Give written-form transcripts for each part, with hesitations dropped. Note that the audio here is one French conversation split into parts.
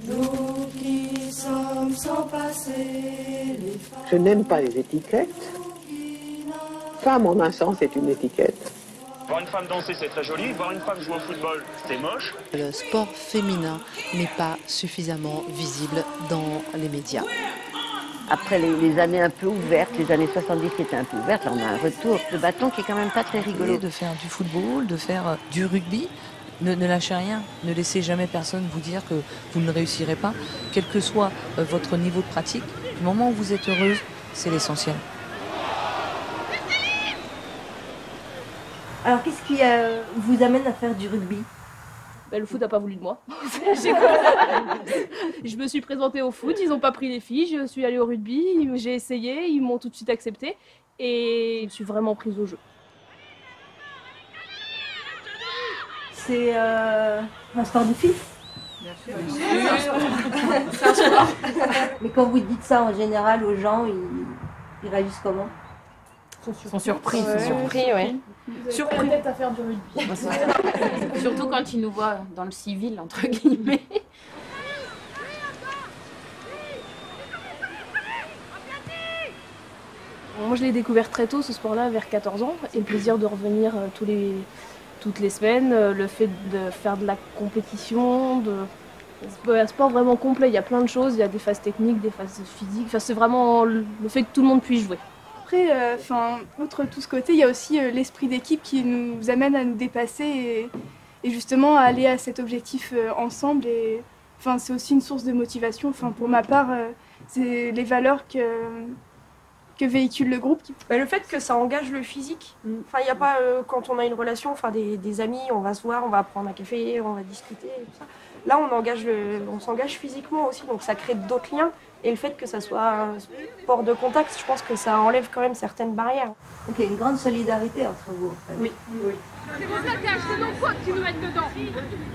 Nous qui sommes sans passé, les femmes. Je n'aime pas les étiquettes. Femme, en un sens, est une étiquette. Voir une femme danser, c'est très joli. Voir une femme jouer au football, c'est moche. Le sport féminin n'est pas suffisamment visible dans les médias. Après les années un peu ouvertes, les années 70 qui étaient un peu ouvertes, là on a un retour de bâton qui est quand même pas très rigolo. De faire du football, de faire du rugby, ne lâchez rien, ne laissez jamais personne vous dire que vous ne réussirez pas, quel que soit votre niveau de pratique. Du moment où vous êtes heureuse, c'est l'essentiel. Alors qu'est-ce qui vous amène à faire du rugby ? Le foot n'a pas voulu de moi. Je me suis présentée au foot, ils n'ont pas pris les filles, je suis allée au rugby, j'ai essayé, ils m'ont tout de suite acceptée et je suis vraiment prise au jeu. C'est un sport de filles ? Bien sûr. C'est un sport. Mais quand vous dites ça en général aux gens, ils réagissent comment ? Ils sont surpris, ouais. Surpris peut-être à faire du rugby. Surtout quand ils nous voient dans le civil, entre guillemets. Moi, je l'ai découvert très tôt, ce sport-là, vers 14 ans. Et le plaisir de revenir toutes les semaines, le fait de faire de la compétition, c'est un sport vraiment complet. Il y a plein de choses, il y a des phases techniques, des phases physiques. Enfin, c'est vraiment le fait que tout le monde puisse jouer. Après, outre tout ce côté, il y a aussi l'esprit d'équipe qui nous amène à nous dépasser et justement à aller à cet objectif ensemble. Et c'est aussi une source de motivation. Pour ma part, c'est les valeurs que véhicule le groupe. Le fait que ça engage le physique. Il n'y a pas, quand on a une relation, des amis, on va se voir, on va prendre un café, on va discuter, et tout ça. Là, on s'engage physiquement aussi, donc ça crée d'autres liens. Et le fait que ça soit un sport de contact, je pense que ça enlève quand même certaines barrières. Donc il y a une grande solidarité entre vous. En fait. Oui. C'est mon plaquage, c'est nos fautes qui nous mettent dedans.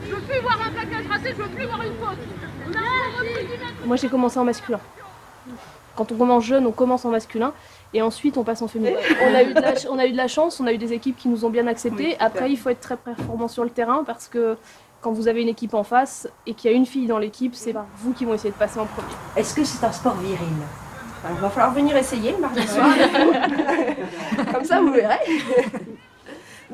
Je veux plus voir un plaquage raté, je veux plus voir une faute. Moi, j'ai commencé en masculin. Quand on commence jeune, on commence en masculin et ensuite on passe en féminin. On a eu de la chance, on a eu des équipes qui nous ont bien acceptés. Oui, après, il faut être très performant sur le terrain parce que quand vous avez une équipe en face et qu'il y a une fille dans l'équipe, c'est vous qui vont essayer de passer en premier. Est-ce que c'est un sport viril ? Il va falloir venir essayer mardi soir. Comme ça, vous verrez.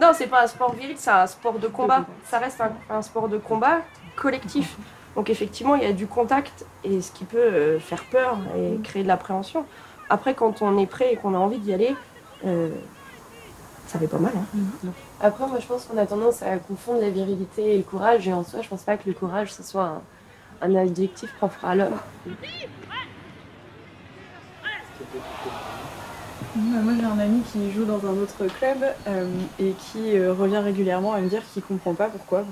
Non, c'est pas un sport viril, c'est un sport de combat. Ça reste un sport de combat collectif. Donc effectivement, il y a du contact et ce qui peut faire peur et créer de l'appréhension. Après, quand on est prêt et qu'on a envie d'y aller, ça fait pas mal. Après, moi, je pense qu'on a tendance à confondre la virilité et le courage. Et en soi, je pense pas que le courage, ce soit un adjectif propre à l'homme. Moi, j'ai un ami qui joue dans un autre club et qui revient régulièrement à me dire qu'il comprend pas pourquoi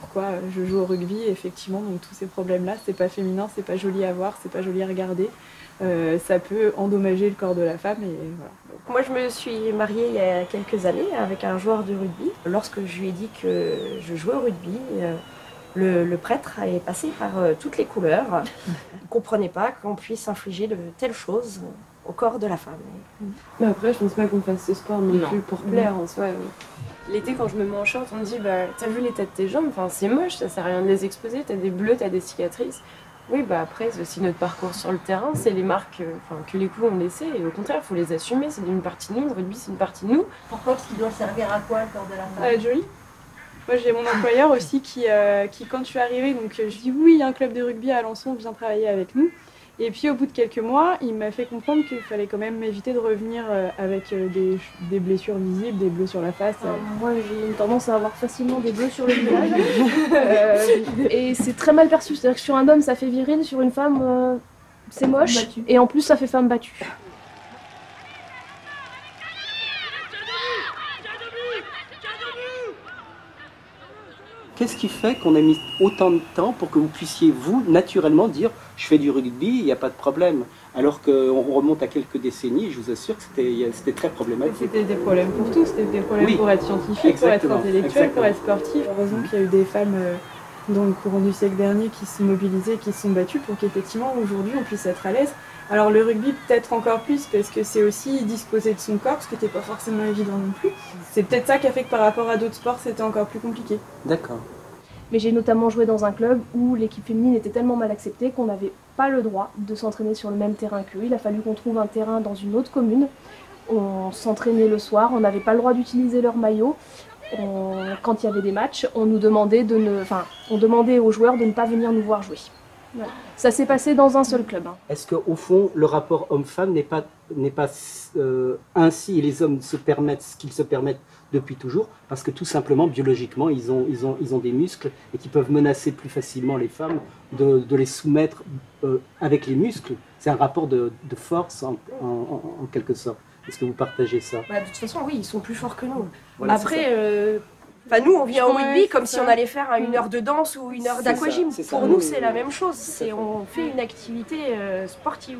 je joue au rugby. Et effectivement, donc tous ces problèmes-là, c'est pas féminin, c'est pas joli à voir, c'est pas joli à regarder. Ça peut endommager le corps de la femme et voilà. Moi, je me suis mariée il y a quelques années avec un joueur de rugby. Lorsque je lui ai dit que je jouais au rugby, le prêtre est passé par toutes les couleurs. Il ne comprenait pas qu'on puisse infliger de telles choses au corps de la femme. Mais après, je pense pas qu'on fasse ce sport non plus pour plaire en soi. L'été, quand je me mets en short, on me dit t'as vu l'état de tes jambes, c'est moche, ça sert à rien de les exposer, t'as des bleus, t'as des cicatrices. Oui, après, c'est aussi notre parcours sur le terrain, c'est les marques que les coups ont laissées, et au contraire, il faut les assumer, c'est une partie de nous, le rugby, c'est une partie de nous. Pourquoi est-ce qu'il doit servir à quoi le corps de la femme ? Joli. Moi, j'ai mon employeur aussi qui, quand je suis arrivée, donc je dis oui, il y a un club de rugby à Alençon, viens travailler avec nous. Et puis au bout de quelques mois, il m'a fait comprendre qu'il fallait quand même éviter de revenir avec des blessures visibles, des bleus sur la face. Moi, j'ai une tendance à avoir facilement des bleus sur le visage. Et c'est très mal perçu. C'est-à-dire que sur un homme, ça fait viril, sur une femme, c'est moche. Battue. Et en plus, ça fait femme battue. Qu'est-ce qui fait qu'on a mis autant de temps pour que vous puissiez, vous, naturellement dire « je fais du rugby, il n'y a pas de problème ». Alors qu'on remonte à quelques décennies, et je vous assure que c'était très problématique. C'était des problèmes pour tous, c'était des problèmes pour être scientifique, exactement, pour être intellectuel, pour être sportif. Heureusement qu'il y a eu des femmes dans le courant du siècle dernier qui se sont mobilisées, qui se sont battues pour qu'effectivement aujourd'hui on puisse être à l'aise. Alors le rugby peut-être encore plus parce que c'est aussi disposer de son corps, ce qui n'était pas forcément évident non plus. C'est peut-être ça qui a fait que par rapport à d'autres sports c'était encore plus compliqué. D'accord. Mais j'ai notamment joué dans un club où l'équipe féminine était tellement mal acceptée qu'on n'avait pas le droit de s'entraîner sur le même terrain qu'eux. Il a fallu qu'on trouve un terrain dans une autre commune. On s'entraînait le soir, on n'avait pas le droit d'utiliser leur maillot. Quand il y avait des matchs, on nous demandait on demandait aux joueurs de ne pas venir nous voir jouer. Voilà. Ça s'est passé dans un seul club. Est-ce qu'au fond, le rapport homme-femme n'est pas ainsi et les hommes se permettent ce qu'ils se permettent depuis toujours, parce que tout simplement, biologiquement, ils ont des muscles et qui peuvent menacer plus facilement les femmes de les soumettre avec les muscles. C'est un rapport de force en quelque sorte. Est-ce que vous partagez ça? De toute façon, oui, ils sont plus forts que nous. Voilà, après, nous, on vient au rugby comme si on allait faire une heure de danse ou une heure d'aquagym. Pour nous, c'est la même chose. On fait une activité sportive.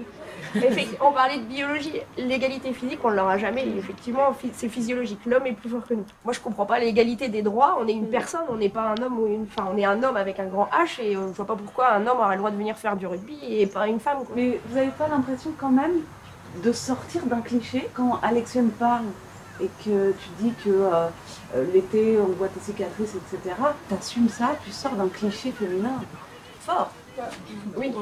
On parlait de biologie. L'égalité physique, on ne l'aura jamais. Effectivement, c'est physiologique. L'homme est plus fort que nous. Moi, je ne comprends pas l'égalité des droits. On est une personne, on n'est pas un homme on est un homme avec un grand H et je ne vois pas pourquoi un homme aurait le droit de venir faire du rugby et pas une femme. Quoi. Mais vous n'avez pas l'impression quand même de sortir d'un cliché quand Alexiane parle et que tu dis que l'été on voit tes cicatrices, etc. T'assumes ça, tu sors d'un cliché féminin fort. Oui,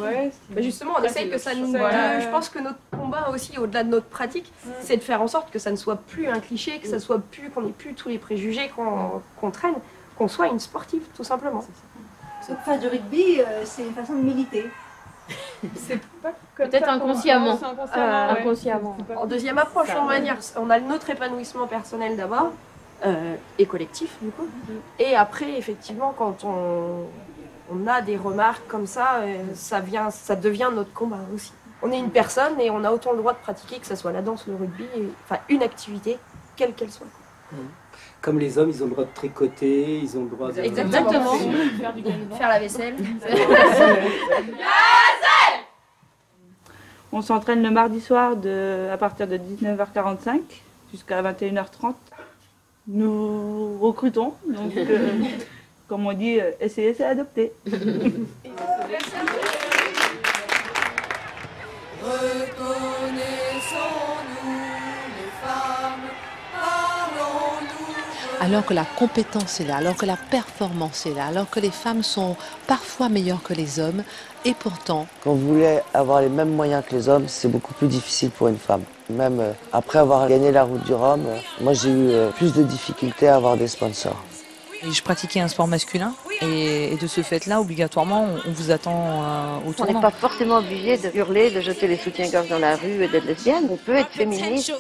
mais justement on essaye que ça nous... Je pense que notre combat aussi, au-delà de notre pratique, c'est de faire en sorte que ça ne soit plus un cliché, que ça soit plus, qu'on n'ait plus tous les préjugés qu'on traîne, qu'on soit une sportive tout simplement. Faire du rugby, c'est une façon de militer. C'est pas peut-être inconsciemment. Inconsciemment. En deuxième approche, on va dire, on a notre épanouissement personnel d'abord, et collectif du coup. Et après, effectivement, quand on a des remarques comme ça, ça devient notre combat aussi. On est une personne et on a autant le droit de pratiquer, que ce soit la danse, le rugby, enfin une activité, quelle qu'elle soit. Comme les hommes, ils ont le droit de tricoter, ils ont le droit de... Exactement. Faire la vaisselle. On s'entraîne le mardi soir à partir de 19h45 jusqu'à 21h30. Nous recrutons, donc comme on dit, essayer c'est adopter. Alors que la compétence est là, alors que la performance est là, alors que les femmes sont parfois meilleures que les hommes, et pourtant... Quand vous voulez avoir les mêmes moyens que les hommes, c'est beaucoup plus difficile pour une femme. Même après avoir gagné la Route du Rhum, moi j'ai eu plus de difficultés à avoir des sponsors. Et je pratiquais un sport masculin et de ce fait-là, obligatoirement, on vous attend au tournant. On n'est pas forcément obligé de hurler, de jeter les soutiens-gorge dans la rue et d'être lesbienne. On peut être féministe.